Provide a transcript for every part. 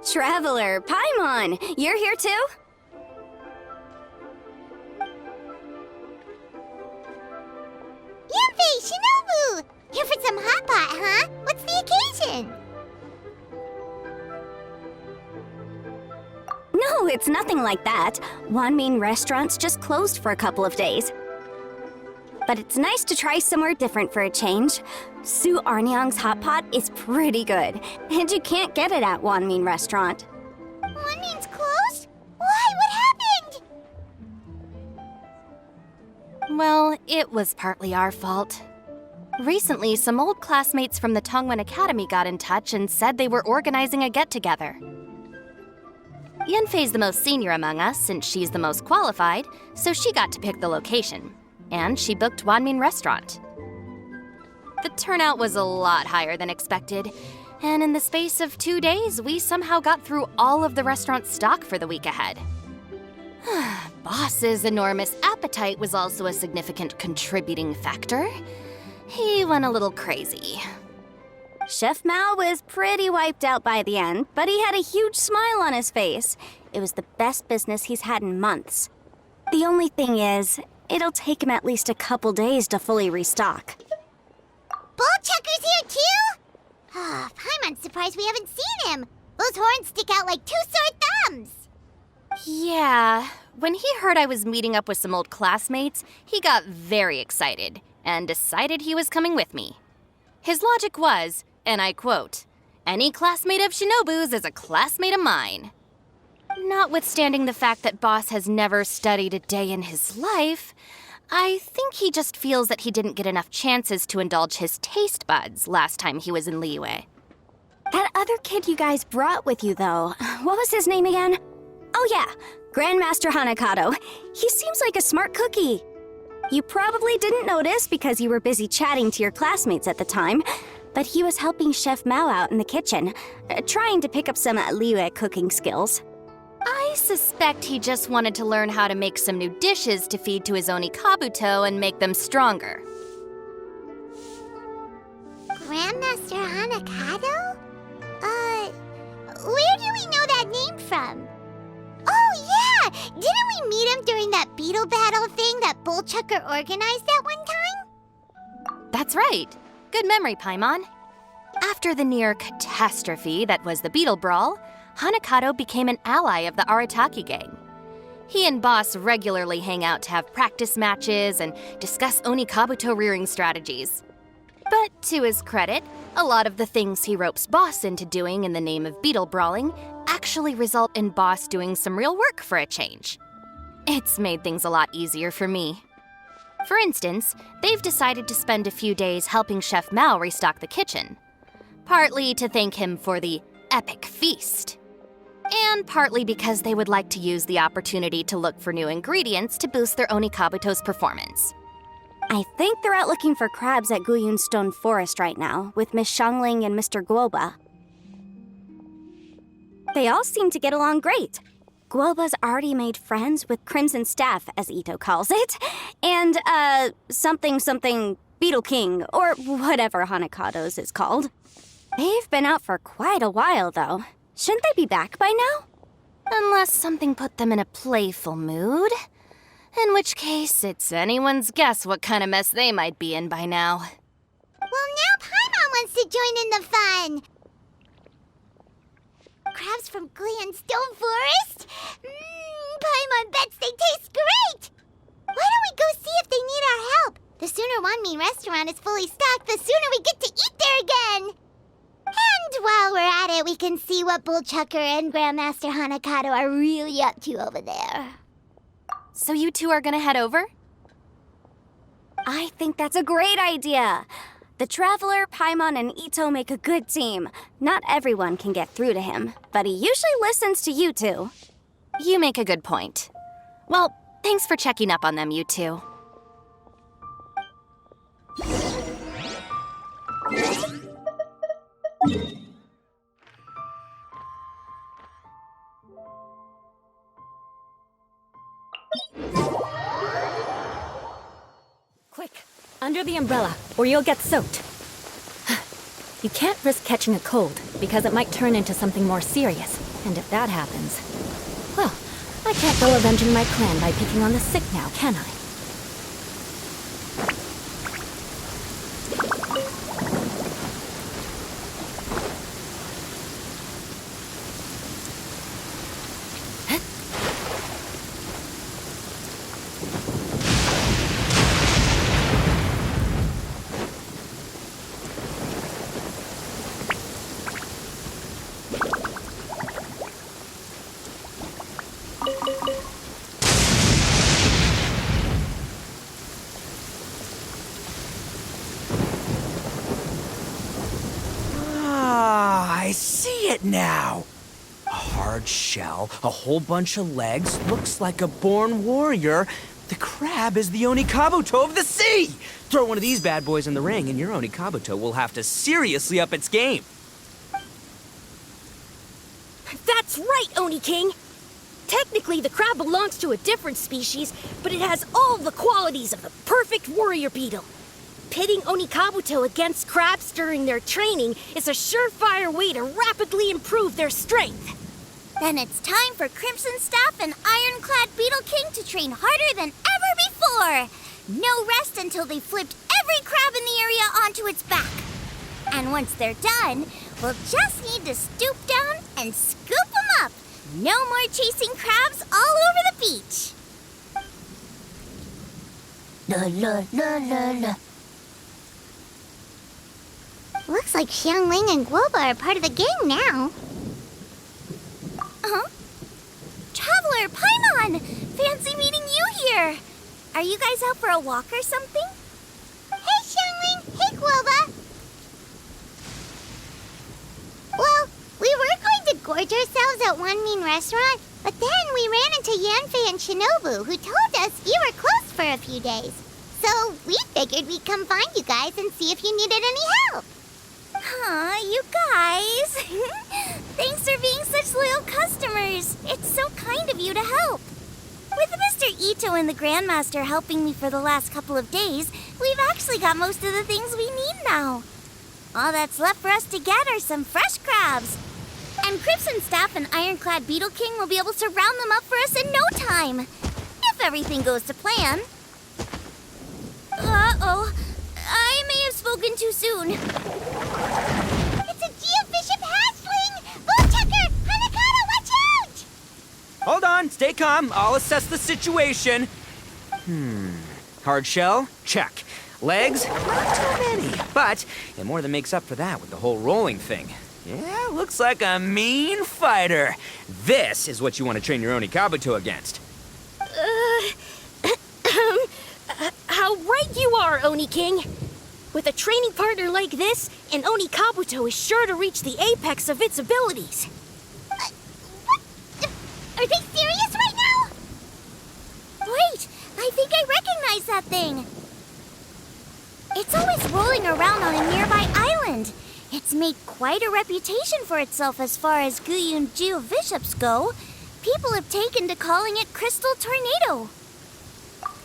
Traveler, Paimon, you're here too? Yanfei, Shinobu! Here for some hot pot, huh? What's the occasion? No, it's nothing like that. Wanmin restaurant's just closed for a couple of days. But it's nice to try somewhere different for a change. Su Arnyang's hot pot is pretty good, and you can't get it at Wanmin restaurant. Wanmin's closed? Why? What happened? Well, it was partly our fault. Recently, some old classmates from the Tongwen Academy got in touch and said they were organizing a get-together. Yanfei's the most senior among us since she's the most qualified, so she got to pick the location. And she booked Wanmin Restaurant. The turnout was a lot higher than expected, and in the space of 2 days, we somehow got through all of the restaurant's stock for the week ahead. Boss's enormous appetite was also a significant contributing factor. He went a little crazy. Chef Mao was pretty wiped out by the end, but he had a huge smile on his face. It was the best business he's had in months. The only thing is, it'll take him at least a couple days to fully restock. Bullchucker's here too? Paimon's surprised we haven't seen him. Those horns stick out like two sore thumbs. Yeah, when he heard I was meeting up with some old classmates, he got very excited and decided he was coming with me. His logic was, and I quote, "Any classmate of Shinobu's is a classmate of mine." Notwithstanding the fact that Boss has never studied a day in his life, I think he just feels that he didn't get enough chances to indulge his taste buds last time he was in Liyue. That other kid you guys brought with you, though, what was his name again? Oh yeah, Grandmaster Hanakado. He seems like a smart cookie. You probably didn't notice because you were busy chatting to your classmates at the time, but he was helping Chef Mao out in the kitchen, trying to pick up some Liyue cooking skills. I suspect he just wanted to learn how to make some new dishes to feed to his Onikabuto and make them stronger. Grandmaster Hanakado? Where do we know that name from? Oh yeah! Didn't we meet him during that Beetle battle thing that Bullchucker organized that one time? That's right. Good memory, Paimon. After the near catastrophe that was the Beetle Brawl, Hanakado became an ally of the Arataki gang. He and Boss regularly hang out to have practice matches and discuss Onikabuto rearing strategies. But to his credit, a lot of the things he ropes Boss into doing in the name of Beetle Brawling actually result in Boss doing some real work for a change. It's made things a lot easier for me. For instance, they've decided to spend a few days helping Chef Mao restock the kitchen. Partly to thank him for the epic feast. And partly because they would like to use the opportunity to look for new ingredients to boost their Onikabuto's performance. I think they're out looking for crabs at Guyun Stone Forest right now, with Miss Shangling and Mr. Guoba. They all seem to get along great. Guoba's already made friends with Crimson Staff, as Ito calls it, and, something Beetle King, or whatever Hanakado's is called. They've been out for quite a while, though. Shouldn't they be back by now? Unless something put them in a playful mood. In which case, it's anyone's guess what kind of mess they might be in by now. Well, now Paimon wants to join in the fun! Crabs from Guyun Stone Forest? Paimon bets they taste great! Why don't we go see if they need our help? The sooner Wanmin restaurant is fully stocked, the sooner we get to eat there again! And while we're at it, we can see what Bullchucker and Grandmaster Hanakado are really up to over there. So you two are gonna head over? I think that's a great idea. The Traveler, Paimon, and Ito make a good team. Not everyone can get through to him, but he usually listens to you two. You make a good point. Well, thanks for checking up on them, you two. Quick, under the umbrella, or you'll get soaked. You can't risk catching a cold, because it might turn into something more serious. And if that happens, well, I can't go avenging my clan by picking on the sick now, can I? I see it now. A hard shell, a whole bunch of legs, looks like a born warrior. The crab is the Onikabuto of the sea! Throw one of these bad boys in the ring and your Onikabuto will have to seriously up its game. That's right, Oni King! Technically, the crab belongs to a different species, but it has all the qualities of the perfect warrior beetle. Pitting Onikabuto against crabs during their training is a surefire way to rapidly improve their strength. Then it's time for Crimson Staff and Ironclad Beetle King to train harder than ever before. No rest until they've flipped every crab in the area onto its back. And once they're done, we'll just need to stoop down and scoop them up. No more chasing crabs all over the beach. La la la la la. Looks like Xiangling and Guoba are part of the gang now. Huh? Traveler, Paimon! Fancy meeting you here! Are you guys out for a walk or something? Hey, Xiangling! Hey, Guoba! Well, we were going to gorge ourselves at one mean restaurant, but then we ran into Yanfei and Shinobu, who told us you were closed for a few days. So we figured we'd come find you guys and see if you needed any help. Aw, you guys. Thanks for being such loyal customers. It's so kind of you to help. With Mr. Ito and the Grandmaster helping me for the last couple of days, we've actually got most of the things we need now. All that's left for us to get are some fresh crabs. And Crimson Staff and Ironclad Beetle King will be able to round them up for us in no time. If everything goes to plan. Uh-oh. I may have spoken too soon. It's a geobishop hatchling! Bullchucker! Hanakata, watch out! Hold on, stay calm. I'll assess the situation. Hard shell? Check. Legs? Not too many. But it more than makes up for that with the whole rolling thing. Yeah, looks like a mean fighter. This is what you want to train your Onikabuto against. How right you are, Oni King! With a training partner like this, an Onikabuto is sure to reach the apex of its abilities. What? Are they serious right now? Wait, I think I recognize that thing. It's always rolling around on a nearby island. It's made quite a reputation for itself as far as Guyun geobishops go. People have taken to calling it Crystal Tornado.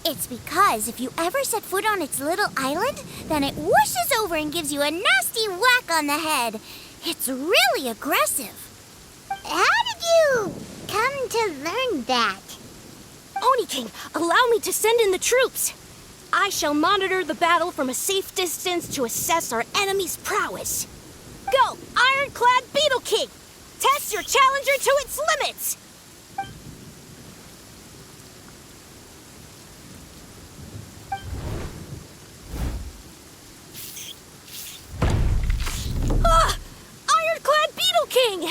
It's because if you ever set foot on its little island, then it whooshes over and gives you a nasty whack on the head. It's really aggressive. How did you come to learn that? Oni King, allow me to send in the troops. I shall monitor the battle from a safe distance to assess our enemy's prowess. Go, Ironclad Beetle King! Test your challenger to its limits! Ironclad Beetle King!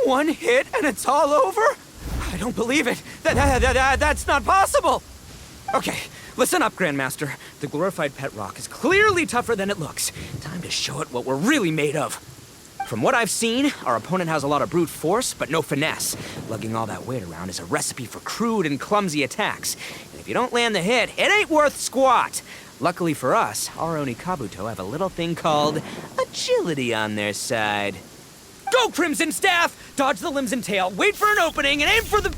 One hit and it's all over? I don't believe it. That's not possible. Okay, listen up, Grandmaster. The glorified pet rock is clearly tougher than it looks. Time to show it what we're really made of. From what I've seen, our opponent has a lot of brute force, but no finesse. Lugging all that weight around is a recipe for crude and clumsy attacks. And if you don't land the hit, it ain't worth squat. Luckily for us, our Onikabuto have a little thing called agility on their side. Go, Crimson Staff! Dodge the limbs and tail, wait for an opening, and aim for the...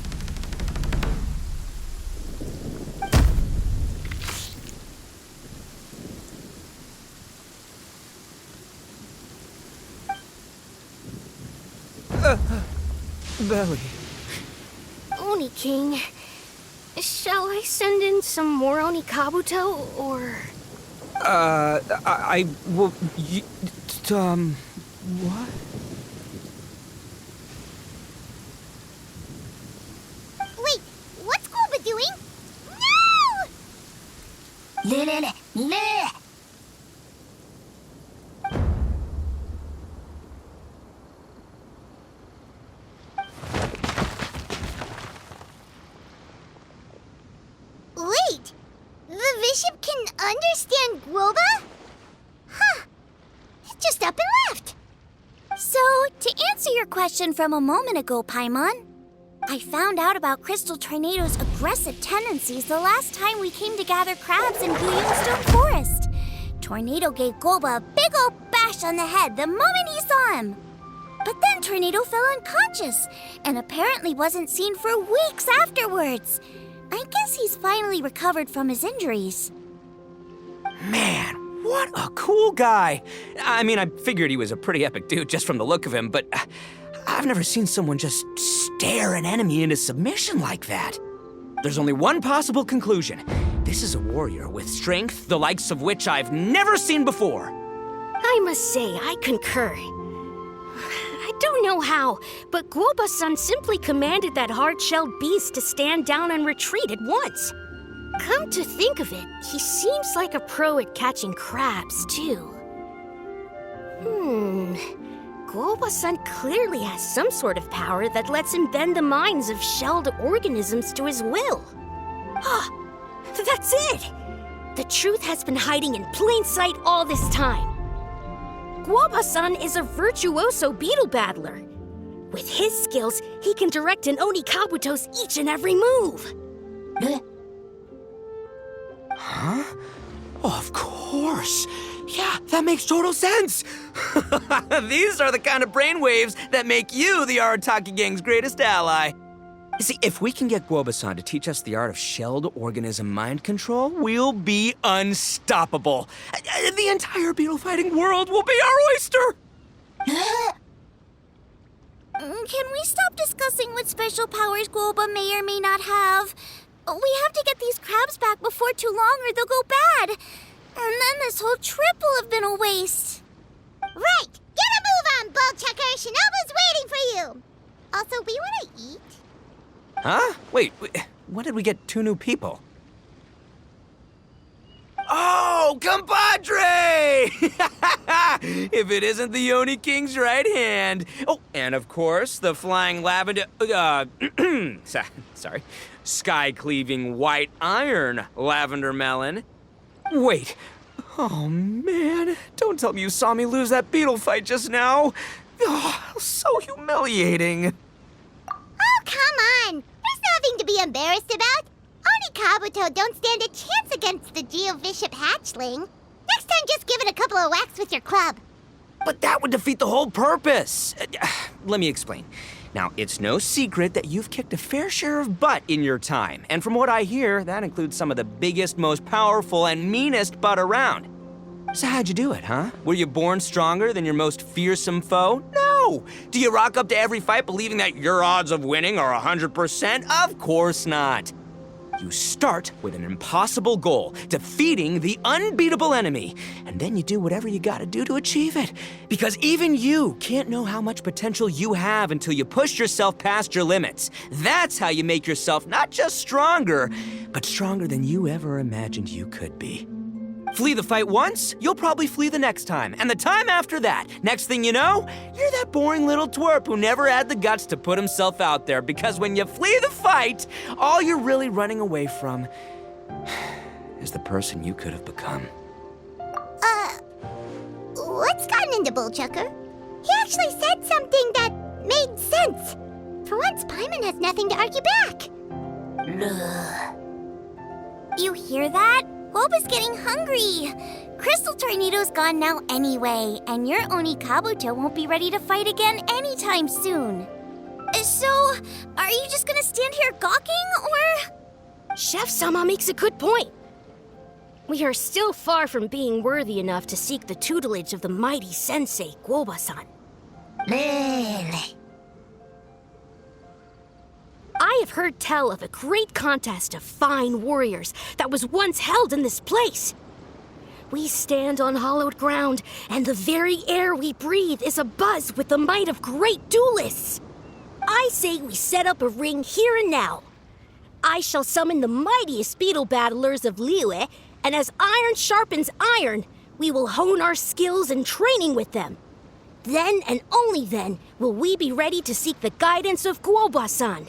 Belly. Oni King, shall I send in some more Onikabuto, or... I will... what? Wait, what's Golba doing? No! Wait, the bishop can understand Guoba? Huh, it just up and left. So, to answer your question from a moment ago, Paimon, I found out about Crystal Tornado's aggressive tendencies the last time we came to gather crabs in Stone Forest. Tornado gave Golba a big old bash on the head the moment he saw him. But then Tornado fell unconscious and apparently wasn't seen for weeks afterwards. I guess he's finally recovered from his injuries. Man, what a cool guy. I mean, I figured he was a pretty epic dude just from the look of him, but I've never seen someone just stare an enemy into submission like that. There's only one possible conclusion. This is a warrior with strength, the likes of which I've never seen before. I must say, I concur. I don't know how, but Guoba-san simply commanded that hard-shelled beast to stand down and retreat at once. Come to think of it, he seems like a pro at catching crabs, too. Guoba-san clearly has some sort of power that lets him bend the minds of shelled organisms to his will. Ah, that's it! The truth has been hiding in plain sight all this time. Guoba-san is a virtuoso beetle battler. With his skills, he can direct an Onikabuto's each and every move. Huh? Oh, of course. Yeah, that makes total sense. These are the kind of brainwaves that make you the Arataki gang's greatest ally. You see, if we can get Guoba-san to teach us the art of shelled organism mind control, we'll be unstoppable. The entire beetle fighting world will be our oyster. Can we stop discussing what special powers Guoba may or may not have? We have to get these crabs back before too long or they'll go bad. And then this whole trip will have been a waste. Right, get a move on, Bullchucker. Shinobu's waiting for you. Also, we want to eat. Huh? Wait, when did we get 2 new people? Oh, compadre! If it isn't the Oni King's right hand. Oh, and of course, the flying lavender... sorry. Sky-cleaving white iron lavender melon. Wait. Oh, man. Don't tell me you saw me lose that beetle fight just now. Oh, so humiliating. Oh, come on. There's nothing to be embarrassed about. Onikabuto don't stand a chance against the Geovishap hatchling. Next time, just give it a couple of whacks with your club. But that would defeat the whole purpose. Let me explain. Now, it's no secret that you've kicked a fair share of butt in your time. And from what I hear, that includes some of the biggest, most powerful, and meanest butt around. So how'd you do it, huh? Were you born stronger than your most fearsome foe? No! Do you rock up to every fight believing that your odds of winning are 100%? Of course not. You start with an impossible goal, defeating the unbeatable enemy, and then you do whatever you gotta do to achieve it. Because even you can't know how much potential you have until you push yourself past your limits. That's how you make yourself not just stronger, but stronger than you ever imagined you could be. Flee the fight once, you'll probably flee the next time, and the time after that. Next thing you know, you're that boring little twerp who never had the guts to put himself out there, because when you flee the fight, all you're really running away from is the person you could have become. What's gotten into Bullchucker? He actually said something that made sense. For once, Paimon has nothing to argue back. You hear that? Guoba's getting hungry. Crystal Tornado's gone now anyway, and your Onikabuto won't be ready to fight again anytime soon. So, are you just gonna stand here gawking, or...? Chef-sama makes a good point. We are still far from being worthy enough to seek the tutelage of the mighty sensei, Guoba-san. I have heard tell of a great contest of fine warriors that was once held in this place. We stand on hallowed ground, and the very air we breathe is abuzz with the might of great duelists. I say we set up a ring here and now. I shall summon the mightiest beetle battlers of Liyue, and as iron sharpens iron, we will hone our skills and training with them. Then and only then will we be ready to seek the guidance of Guoba-san.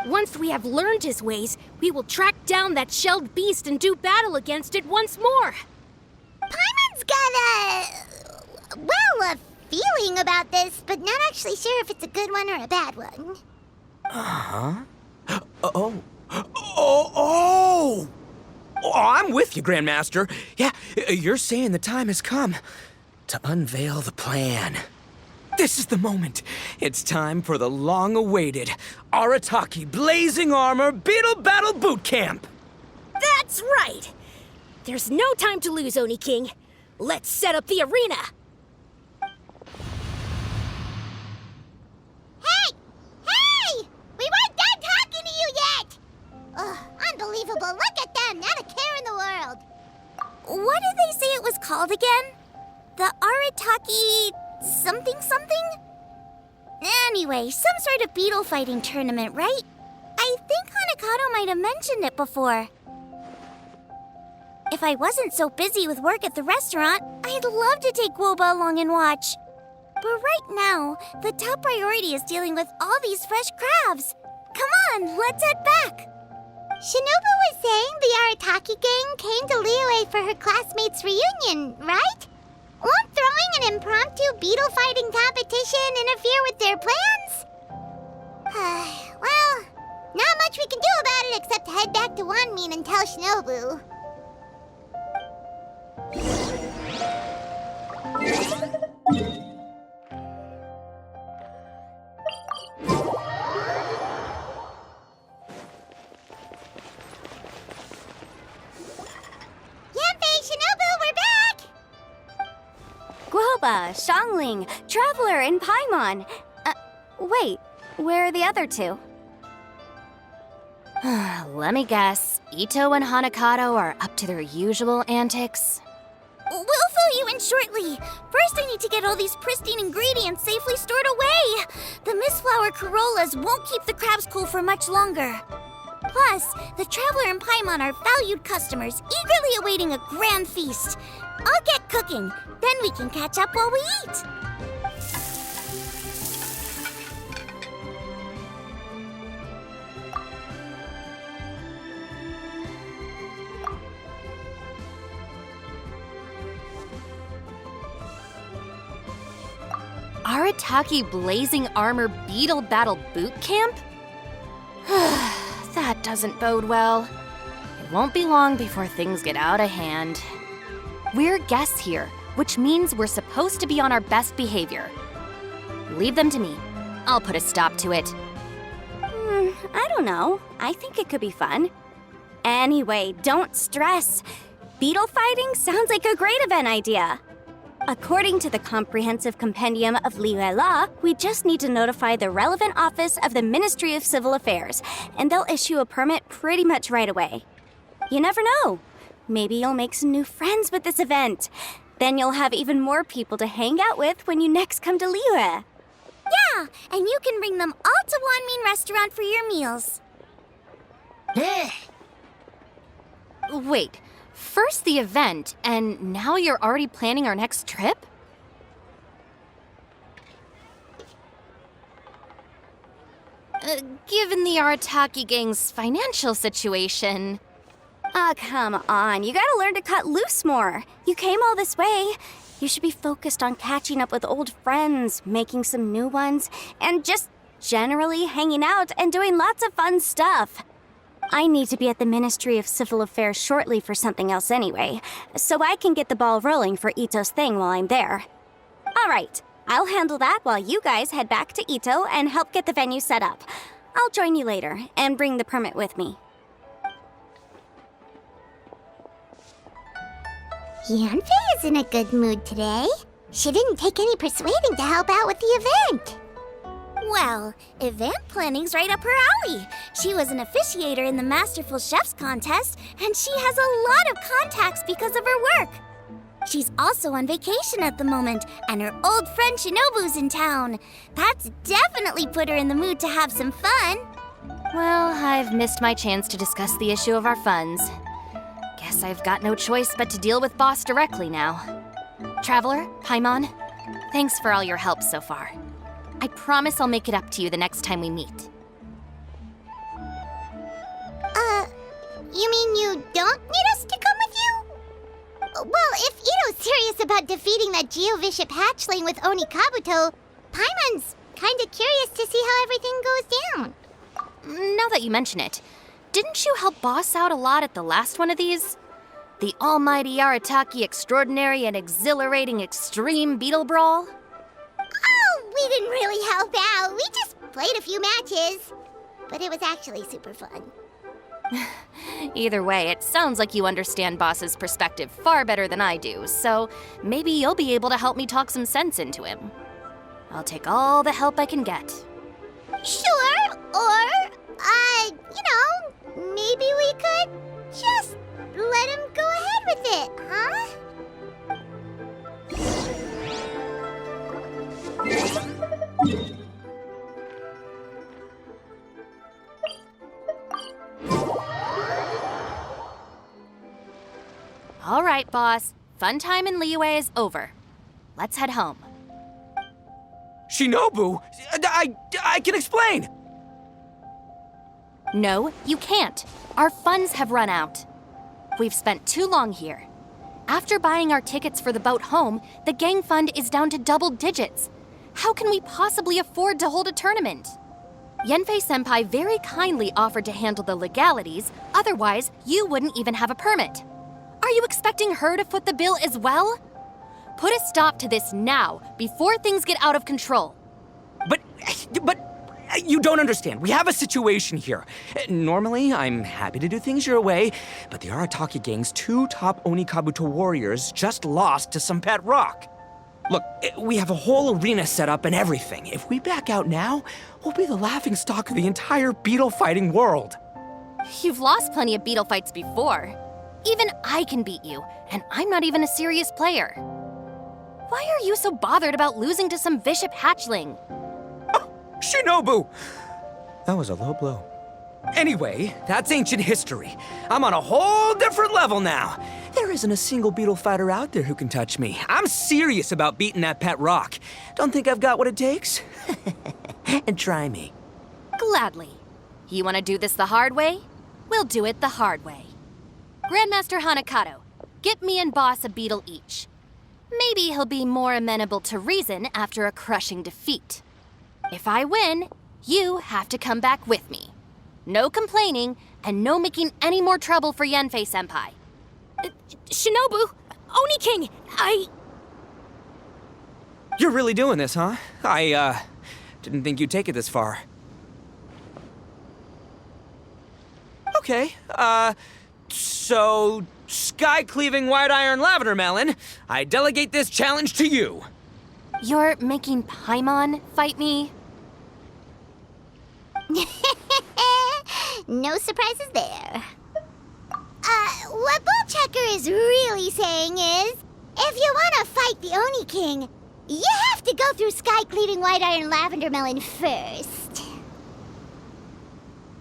Once we have learned his ways, we will track down that shelled beast and do battle against it once more. Paimon's got a feeling about this, but not actually sure if it's a good one or a bad one. Oh, I'm with you, Grandmaster. Yeah, you're saying the time has come to unveil the plan. This is the moment. It's time for the long-awaited Arataki Blazing Armor Beetle Battle Boot Camp. That's right! There's no time to lose, Oni King. Let's set up the arena. Hey! We weren't done talking to you yet! Ugh, unbelievable. Look at them. Not a care in the world. What did they say it was called again? The Arataki something? Anyway, some sort of beetle fighting tournament, right? I think Hanakato might have mentioned it before. If I wasn't so busy with work at the restaurant, I'd love to take Guoba along and watch. But right now, the top priority is dealing with all these fresh crabs. Come on, let's head back. Shinobu was saying the Arataki gang came to Liyue for her classmates' reunion, right? Won't throwing an impromptu beetle fighting competition interfere with their plans? Well, not much we can do about it except head back to Wanmin and tell Shinobu. Guoba, Xiangling, Traveler, and Paimon. Wait, where are the other two? Let me guess. Ito and Hanakato are up to their usual antics. We'll fill you in shortly. First, I need to get all these pristine ingredients safely stored away. The mistflower corollas won't keep the crabs cool for much longer. Plus, the Traveler and Paimon are valued customers, eagerly awaiting a grand feast. I'll get cooking, then we can catch up while we eat. Arataki Blazing Armor Beetle Battle Boot Camp? That doesn't bode well. It won't be long before things get out of hand. We're guests here, which means we're supposed to be on our best behavior. Leave them to me. I'll put a stop to it. I don't know. I think it could be fun. Anyway, don't stress. Beetle fighting sounds like a great event idea. According to the Comprehensive Compendium of Liyue Law, we just need to notify the relevant office of the Ministry of Civil Affairs, and they'll issue a permit pretty much right away. You never know. Maybe you'll make some new friends with this event. Then you'll have even more people to hang out with when you next come to Liyue. Yeah, and you can bring them all to Wanmin Restaurant for your meals. Wait, first the event, and now you're already planning our next trip? Given the Arataki gang's financial situation... Ah, come on. You gotta learn to cut loose more. You came all this way. You should be focused on catching up with old friends, making some new ones, and just generally hanging out and doing lots of fun stuff. I need to be at the Ministry of Civil Affairs shortly for something else anyway, so I can get the ball rolling for Ito's thing while I'm there. All right, I'll handle that while you guys head back to Ito and help get the venue set up. I'll join you later and bring the permit with me. Yanfei is in a good mood today. She didn't take any persuading to help out with the event. Well, event planning's right up her alley. She was an officiator in the Masterful Chefs contest, and she has a lot of contacts because of her work. She's also on vacation at the moment, and her old friend Shinobu's in town. That's definitely put her in the mood to have some fun. Well, I've missed my chance to discuss the issue of our funds. Guess I've got no choice but to deal with Boss directly now. Traveler, Paimon, thanks for all your help so far. I promise I'll make it up to you the next time we meet. You mean you don't need us to come with you? Well, if Ito's serious about defeating that Geovishap hatchling with Oni Kabuto, Paimon's kinda curious to see how everything goes down. Now that you mention it, didn't you help Boss out a lot at the last one of these? The almighty Arataki extraordinary and exhilarating extreme Beetle Brawl? Oh, we didn't really help out. We just played a few matches. But it was actually super fun. Either way, it sounds like you understand Boss's perspective far better than I do, so maybe you'll be able to help me talk some sense into him. I'll take all the help I can get. Sure, or, maybe we could just let him go ahead with it, huh? All right, Boss. Fun time in Liyue is over. Let's head home. Shinobu, I can explain. No, you can't. Our funds have run out. We've spent too long here. After buying our tickets for the boat home, the gang fund is down to double digits. How can we possibly afford to hold a tournament? Yenfei-senpai very kindly offered to handle the legalities, otherwise you wouldn't even have a permit. Are you expecting her to foot the bill as well? Put a stop to this now, before things get out of control. But you don't understand. We have a situation here. Normally, I'm happy to do things your way, but the Arataki gang's 2 top Oni Kabuto warriors just lost to some pet rock. Look, we have a whole arena set up and everything. If we back out now, we'll be the laughingstock of the entire beetle fighting world. You've lost plenty of beetle fights before. Even I can beat you, and I'm not even a serious player. Why are you so bothered about losing to some Bishop hatchling? Oh, Shinobu! That was a low blow. Anyway, that's ancient history. I'm on a whole different level now. There isn't a single beetle fighter out there who can touch me. I'm serious about beating that pet rock. Don't think I've got what it takes? And try me. Gladly. You want to do this the hard way? We'll do it the hard way. Grandmaster Hanakato, get me and Boss a beetle each. Maybe he'll be more amenable to reason after a crushing defeat. If I win, you have to come back with me. No complaining, and no making any more trouble for Yenfei-senpai. Shinobu! Oni King! You're really doing this, huh? I didn't think you'd take it this far. Okay, so, sky-cleaving white iron lavender melon, I delegate this challenge to you. You're making Paimon fight me? No surprises there. What Bullchucker is really saying is, if you want to fight the Oni King, you have to go through sky-cleaving white iron lavender melon first.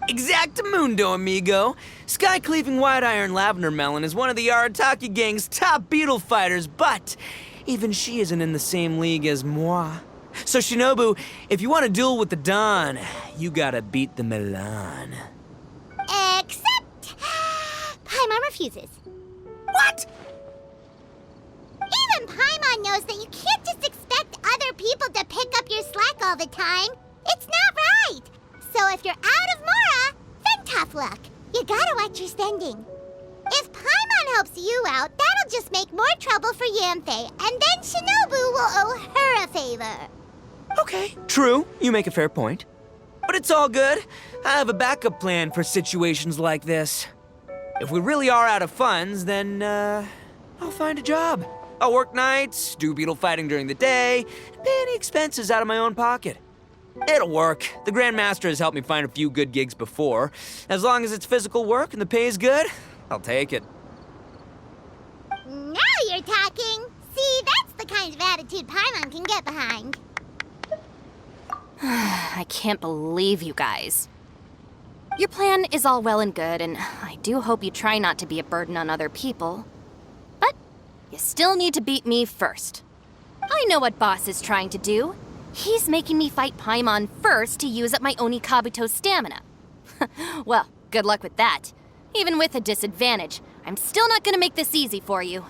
Exactamundo, amigo. Sky-cleaving white iron lavender melon is one of the Arataki gang's top beetle fighters, but even she isn't in the same league as moi. So Shinobu, if you want to duel with the Don, you gotta beat the Milan. Except... Paimon refuses. What? Even Paimon knows that you can't just expect other people to pick up your slack all the time. It's not right. So if you're out of Mora, then tough luck. You gotta watch your spending. If Paimon helps you out, that'll just make more trouble for Yanfei, and then Shinobu will owe her a favor. Okay, true. You make a fair point. But it's all good. I have a backup plan for situations like this. If we really are out of funds, then, I'll find a job. I'll work nights, do beetle fighting during the day, and pay any expenses out of my own pocket. It'll work. The Grandmaster has helped me find a few good gigs before. As long as it's physical work and the pay's good, I'll take it. Now you're talking. See, that's the kind of attitude Paimon can get behind. I can't believe you guys. Your plan is all well and good, and I do hope you try not to be a burden on other people. But you still need to beat me first. I know what Boss is trying to do. He's making me fight Paimon first to use up my Oni Kabuto's stamina. Well, good luck with that. Even with a disadvantage, I'm still not gonna make this easy for you.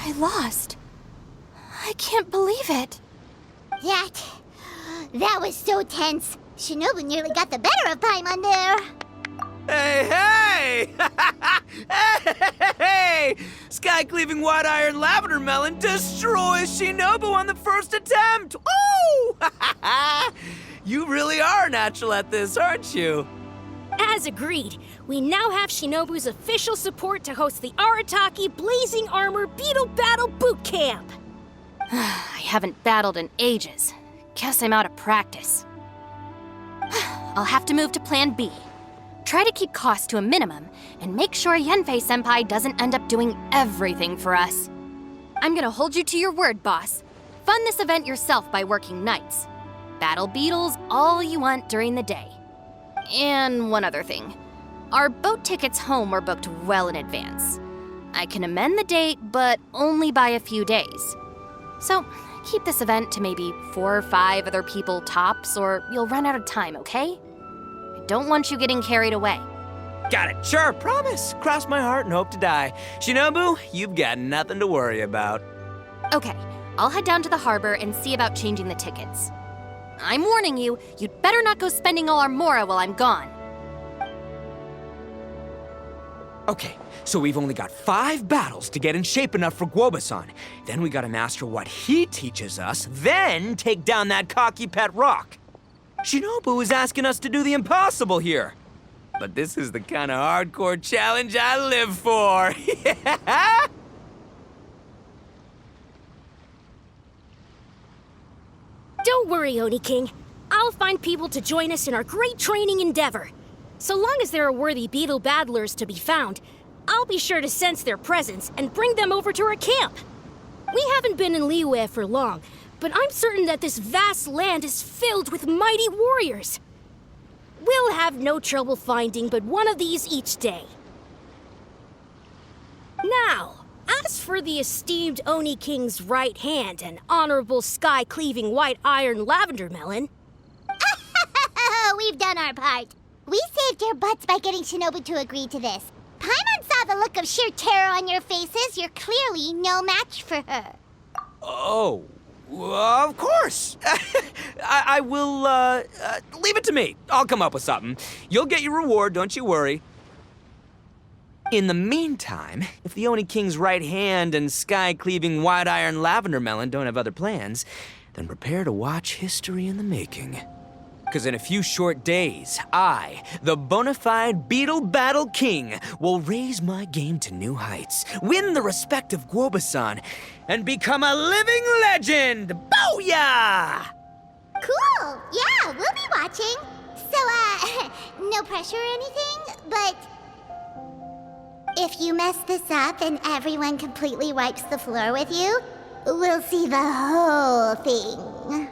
I lost. I can't believe it. That was so tense. Shinobu nearly got the better of Paimon there. Hey! Hey! Sky-cleaving white iron lavender melon destroys Shinobu on the first attempt! Woo! You really are natural at this, aren't you? As agreed, we now have Shinobu's official support to host the Arataki Blazing Armor Beetle Battle Boot Camp. I haven't battled in ages. Guess I'm out of practice. I'll have to move to Plan B. Try to keep costs to a minimum, and make sure Yanfei-senpai doesn't end up doing everything for us. I'm gonna hold you to your word, boss. Fund this event yourself by working nights. Battle beetles all you want during the day. And one other thing. Our boat tickets home were booked well in advance. I can amend the date, but only by a few days. So, keep this event to maybe 4 or 5 other people tops, or you'll run out of time, okay? I don't want you getting carried away. Got it, sure, promise. Cross my heart and hope to die. Shinobu, you've got nothing to worry about. Okay, I'll head down to the harbor and see about changing the tickets. I'm warning you, you'd better not go spending all our mora while I'm gone. Okay, so we've only got 5 battles to get in shape enough for Guoba-san. Then we gotta master what he teaches us, then take down that cocky pet rock. Shinobu is asking us to do the impossible here. But this is the kind of hardcore challenge I live for. Yeah! Don't worry, Oni King. I'll find people to join us in our great training endeavor. So long as there are worthy beetle battlers to be found, I'll be sure to sense their presence and bring them over to our camp. We haven't been in Liyue for long, but I'm certain that this vast land is filled with mighty warriors. We'll have no trouble finding but one of these each day. Now, as for the esteemed Oni King's right hand and honorable sky-cleaving white iron lavender melon... We've done our part. We saved your butts by getting Shinobu to agree to this. Paimon saw the look of sheer terror on your faces. You're clearly no match for her. Oh, of course. I will, leave it to me. I'll come up with something. You'll get your reward, don't you worry. In the meantime, if the Oni King's right hand and sky-cleaving white iron lavender melon don't have other plans, then prepare to watch history in the making. Because in a few short days, I, the bona fide Beetle Battle King, will raise my game to new heights, win the respect of Guoba-san, and become a living legend! Booyah! Cool. Yeah, we'll be watching. So, no pressure or anything, but... if you mess this up and everyone completely wipes the floor with you, we'll see the whole thing.